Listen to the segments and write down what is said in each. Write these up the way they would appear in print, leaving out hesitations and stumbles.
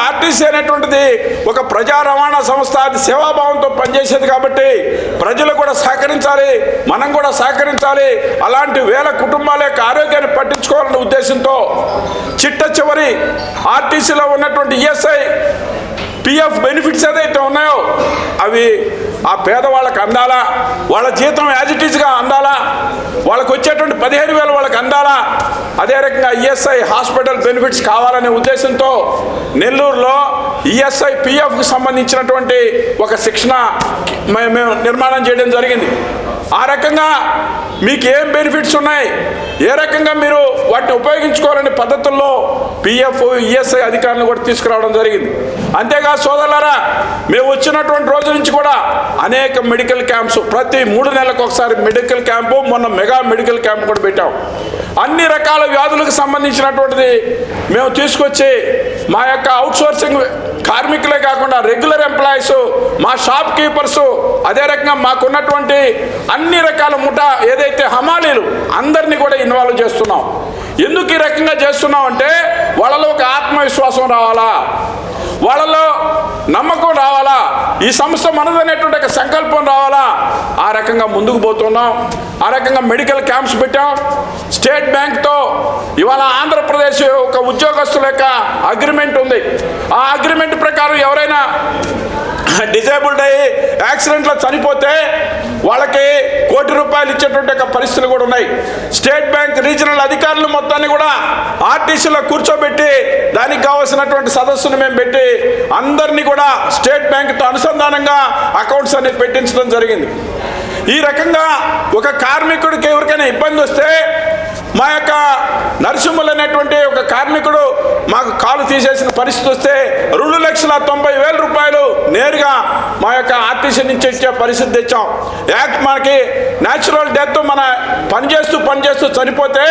RTC అనేటువంటిది ఒక ప్రజా రవాణా సంస్థ, అది సేవాభావంతో పనిచేసేది కాబట్టి ప్రజలు కూడా సహకరించాలి, మనం కూడా సహకరించాలి. అలాంటి వేల కుటుంబాల యొక్క ఆరోగ్యాన్ని పట్టించుకోవాలనే ఉద్దేశంతో చిట్ట చివరి ఆర్టీసీలో ఉన్నటువంటి ఈఎస్ఐ పిఎఫ్ బెనిఫిట్స్ ఏదైతే ఉన్నాయో అవి ఆ పేదవాళ్ళకి అందాలా, వాళ్ళ జీతం యాజ్ ఇట్ ఈజ్గా అందాలా, వాళ్ళకు వచ్చేటువంటి 15,000 వాళ్ళకి అందాలా. అదే రకంగా ఈఎస్ఐ హాస్పిటల్ బెనిఫిట్స్ కావాలనే ఉద్దేశంతో నెల్లూరులో ఈఎస్ఐ పిఎఫ్కి సంబంధించినటువంటి ఒక శిక్షణ మేము నిర్మాణం చేయడం జరిగింది. ఆ రకంగా మీకు ఏం బెనిఫిట్స్ ఉన్నాయి, ఏ రకంగా మీరు వాటిని ఉపయోగించుకోవాలనే పద్ధతుల్లో పిఎఫ్ ఈఎస్ఐ అధికారులను కూడా తీసుకురావడం జరిగింది. అంతేకాదు సోదరులారా, మేము వచ్చినటువంటి రోజు నుంచి కూడా అనేక మెడికల్ క్యాంప్స్, ప్రతి 3 నెలలకు ఒకసారి మెడికల్ క్యాంపు, మొన్న మెగా మెడికల్ క్యాంప్ కూడా పెట్టాం. అన్ని రకాల వ్యాధులకు సంబంధించినటువంటిది మేము తీసుకొచ్చి మా యొక్క అవుట్సోర్సింగ్ కార్మికులే కాకుండా రెగ్యులర్ ఎంప్లాయీస్, మా షాప్ కీపర్సు, అదే రకంగా మాకున్నటువంటి అన్ని రకాల ముఠా ఏదైతే హమాలీలు అందరినీ కూడా ఇన్వాల్వ్ చేస్తున్నాం. ఎందుకు ఈ రకంగా చేస్తున్నాం అంటే వాళ్ళలో ఒక ఆత్మవిశ్వాసం రావాలా, వాళ్ళలో నమ్మకం రావాలా, ఈ సంస్థ మనదనేటువంటి ఒక సంకల్పం రావాలా. ఆ రకంగా ముందుకు పోతున్నాం. ఆ రకంగా మెడికల్ క్యాంప్స్ పెట్టాం. స్టేట్ బ్యాంక్తో ఇవాళ ఆంధ్రప్రదేశ్ ఒక ఉద్యోగస్తుల యొక్క అగ్రిమెంట్ ఉంది. ఆ అగ్రిమెంట్ ప్రకారం ఎవరైనా డిజేబుల్డ్ అయ్యి యాక్సిడెంట్లో చనిపోతే వాళ్ళకి ₹1 కోటి ఇచ్చేటువంటి ఒక పరిస్థితులు కూడా ఉన్నాయి. స్టేట్ బ్యాంక్ రీజనల్ అధికారులు మొత్తాన్ని కూడా ఆర్టీసీలో కూర్చోబెట్టి దానికి కావాల్సినటువంటి సదస్సును మేము పెట్టి అందరినీ కూడా స్టేట్ బ్యాంక్తో అనుసంధానంగా అకౌంట్స్ అనేది పెట్టించడం జరిగింది. ఈ రకంగా ఒక కార్మికుడికి ఎవరికైనా ఇబ్బంది వస్తే, మా యొక్క నరసింహులు అనేటువంటి ఒక కార్మికుడు మాకు కాలు తీసేసిన పరిస్థితి వస్తే ₹2,90,000 నేరుగా మా యొక్క ఆర్టీసీ నుంచి ఇచ్చే పరిస్థితి తెచ్చాం. మనకి న్యాచురల్ డెత్, మన పనిచేస్తూ చనిపోతే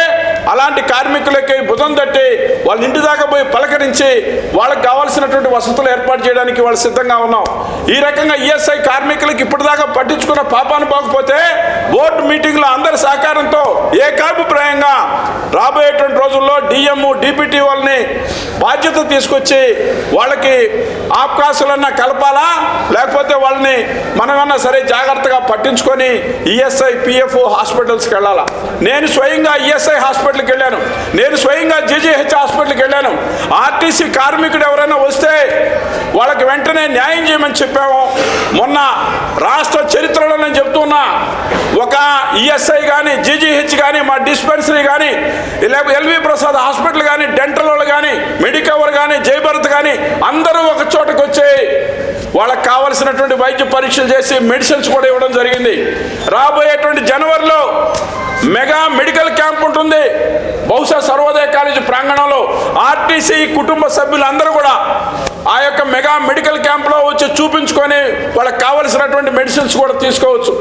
అలాంటి కార్మికులకి భుజం తట్టి వాళ్ళ ఇంటి దాకా పోయి పలకరించి వాళ్ళకి కావాల్సినటువంటి వసతులు ఏర్పాటు చేయడానికి వాళ్ళు సిద్ధంగా ఉన్నాం. ఈ రకంగా ఈఎస్ఐ కార్మికులకి ఇప్పటిదాకా పట్టించుకున్న పాపాను పోకపోతే బోర్డు మీటింగ్లో అందరి సహకారంతో ఏకాభిప్రాయంగా రాబోయేటువంటి రోజుల్లో డిఎం డిపిటి వాళ్ళని బాధ్యత తీసుకొచ్చి వాళ్ళకి అవకాశాలన్నా కలపాలా, లేకపోతే వాళ్ళని మనమన్నా సరే జాగ్రత్తగా పట్టించుకొని ఈఎస్ఐ పిఎఫ్ హాస్పిటల్స్కి వెళ్ళాలా. నేను స్వయంగా ఈఎస్ఐ హాస్పిటల్కి వెళ్ళాను, నేను స్వయంగా జీజీహెచ్ హాస్పిటల్కి వెళ్ళాను. ఆర్టీసీ కార్మికుడు ఎవరైనా వస్తే వాళ్ళకి వెంటనే న్యాయం చేయమని చెప్పాము. మొన్న రాష్ట్ర చరిత్రలో నేను చెప్తున్నా, ఒక ఈఎస్ఐ కానీ జీజీహెచ్ కానీ మా డిస్పెన్సరీ కానీ లేకపోతే ఎల్వి ప్రసాద్ హాస్పిటల్ కానీ డెంటల్ వాళ్ళు కానీ మెడికవర్ కానీ జయభరత్ కానీ అందరూ ఒక చోటకు వచ్చి వాళ్ళకి కావలసినటువంటి వైద్య పరీక్షలు చేసి మెడిసిన్స్ కూడా ఇవ్వడం జరిగింది. రాబోయేటువంటి జనవరిలో మెగా మెడికల్ క్యాంప్ ఉంటుంది. బహుశా సర్వోదయ కాలేజీ ప్రాంగణంలో ఆర్టీసీ కుటుంబ సభ్యులందరూ కూడా ఆ యొక్క మెగా మెడికల్ క్యాంప్లో వచ్చి చూపించుకొని వాళ్ళకి కావలసినటువంటి మెడిసిన్స్ కూడా తీసుకోవచ్చు.